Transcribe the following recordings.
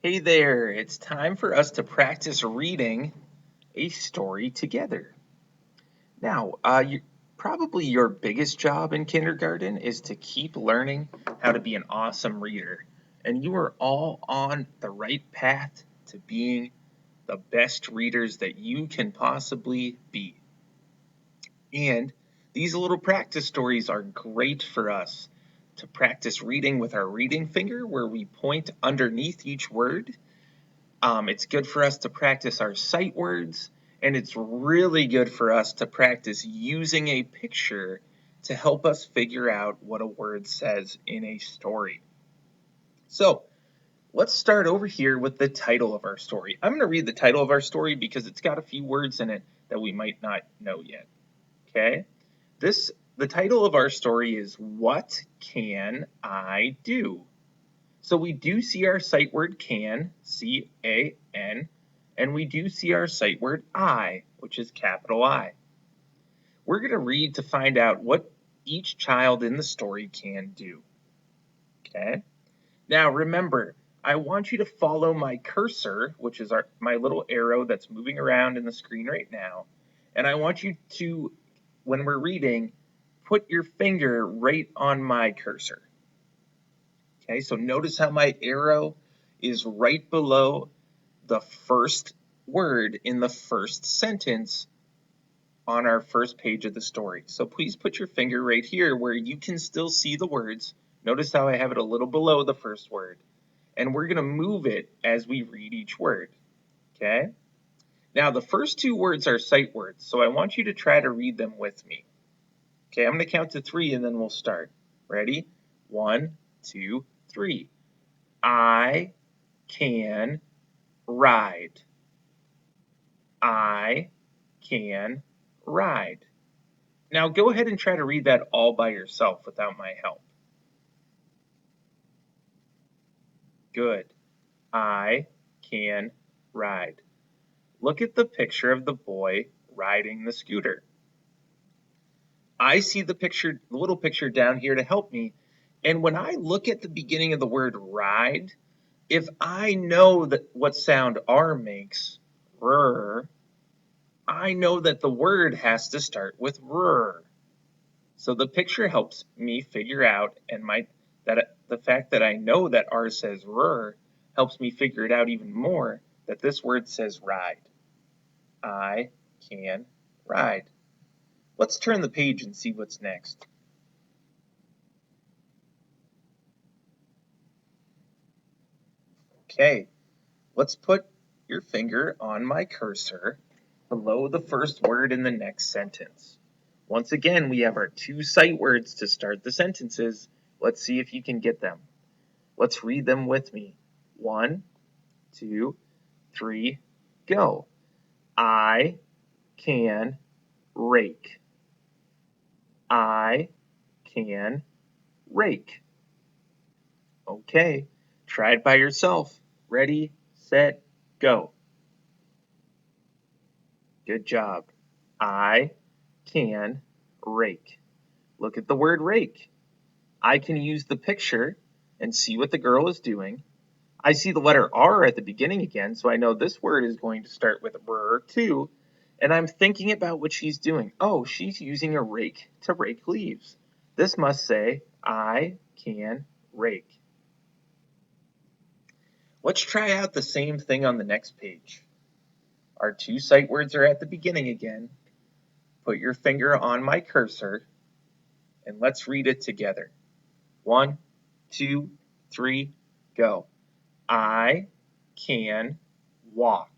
Hey there, it's time for us to practice reading a story together. Now, probably your biggest job in kindergarten is to keep learning how to be an awesome reader. And you are all on the right path to being the best readers that you can possibly be. And these little practice stories are great for us to practice reading with our reading finger, where we point underneath each word. It's good for us to practice our sight words, and it's really good for us to practice using a picture to help us figure out what a word says in a story. So let's start over here with the title of our story. I'm going to read the title of our story because it's got a few words in it that we might not know yet. Okay? The title of our story is What Can I Do? So we do see our sight word can, C-A-N, and we do see our sight word I, which is capital I. We're going to read to find out what each child in the story can do. Okay? Now remember, I want you to follow my cursor, which is my little arrow that's moving around in the screen right now. And I want you to, when we're reading, put your finger right on my cursor. Okay, so notice how my arrow is right below the first word in the first sentence on our first page of the story. So please put your finger right here where you can still see the words. Notice how I have it a little below the first word. And we're going to move it as we read each word. Okay? Now, the first two words are sight words, so I want you to try to read them with me. Okay, I'm going to count to 3 and then we'll start. Ready? 1, 2, 3. I can ride. I can ride. Now go ahead and try to read that all by yourself without my help. Good. I can ride. Look at the picture of the boy riding the scooter. I see the little picture down here to help me. And when I look at the beginning of the word ride, if I know that what sound R makes, R, I know that the word has to start with R. So the picture helps me figure out, and the fact that I know that R says R helps me figure it out even more, that this word says ride. I can ride. Let's turn the page and see what's next. Okay, let's put your finger on my cursor below the first word in the next sentence. Once again, we have our two sight words to start the sentences. Let's see if you can get them. Let's read them with me. 1, 2, 3, go. I can rake. I can rake. Okay, try it by yourself. Ready, set, go. Good job. I can rake. Look at the word rake. I can use the picture and see what the girl is doing. I see the letter R at the beginning again, so I know this word is going to start with R too. And I'm thinking about what she's doing. Oh, she's using a rake to rake leaves. This must say, I can rake. Let's try out the same thing on the next page. Our two sight words are at the beginning again. Put your finger on my cursor and let's read it together. 1, 2, 3, go. I can walk.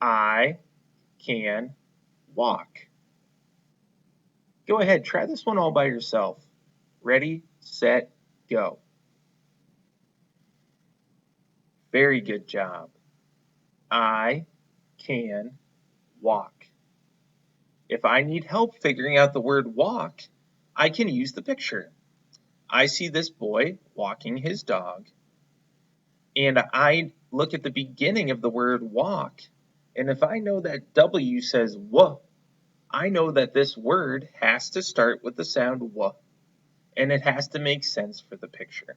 I can walk. Go ahead, try this one all by yourself. Ready, set, go. Very good job. I can walk. If I need help figuring out the word walk, I can use the picture. I see this boy walking his dog, and I look at the beginning of the word walk, and if I know that W says W, I know that this word has to start with the sound W, and it has to make sense for the picture.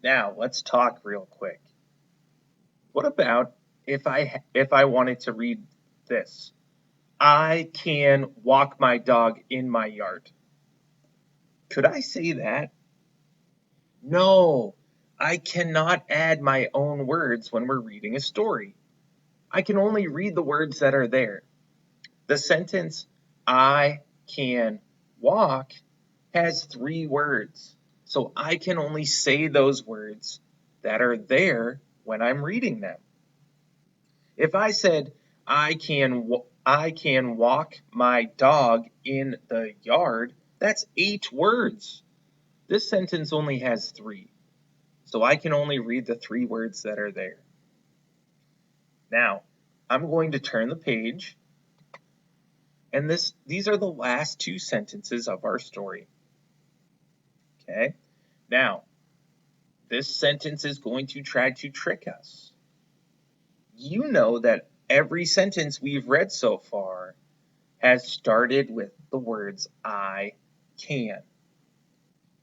Now, let's talk real quick. What about if I wanted to read this? I can walk my dog in my yard. Could I say that? No, I cannot add my own words when we're reading a story. I can only read the words that are there. The sentence, I can walk, has 3 words. So I can only say those words that are there when I'm reading them. If I said, I can walk my dog in the yard, that's 8 words. This sentence only has 3. So I can only read the 3 words that are there. Now, I'm going to turn the page, and these are the last 2 sentences of our story. Okay? Now, this sentence is going to try to trick us. You know that every sentence we've read so far has started with the words I can.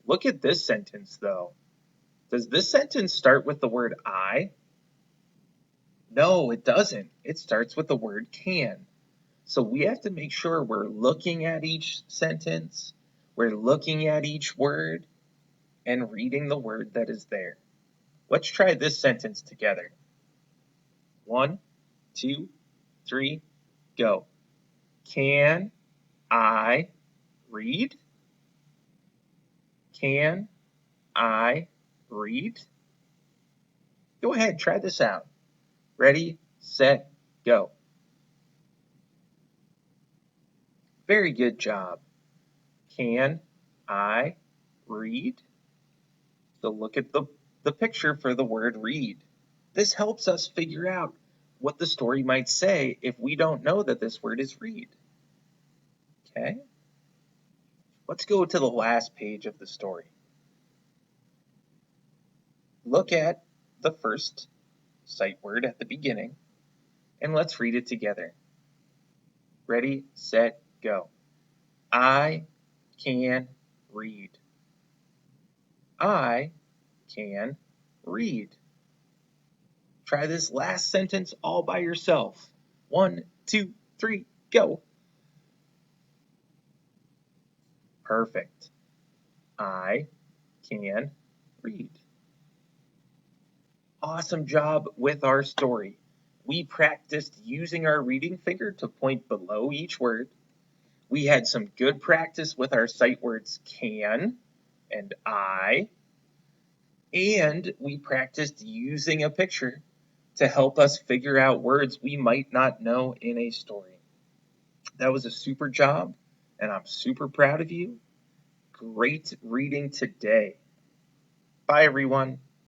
Look at this sentence though. Does this sentence start with the word I? No, it doesn't. It starts with the word can. So we have to make sure we're looking at each sentence, we're looking at each word, and reading the word that is there. Let's try this sentence together. 1, 2, 3, go. Can I read? Can I read? Go ahead, try this out. Ready, set, go. Very good job. Can I read? So look at the picture for the word read. This helps us figure out what the story might say if we don't know that this word is read. Okay? Let's go to the last page of the story. Look at the first sight word at the beginning, and let's read it together. Ready, set, go. I can read. I can read. Try this last sentence all by yourself. 1, 2, 3, go. Perfect. I can read. Awesome job with our story. We practiced using our reading finger to point below each word. We had some good practice with our sight words can and I, and we practiced using a picture to help us figure out words we might not know in a story. That was a super job, and I'm super proud of you. Great reading today. Bye, everyone.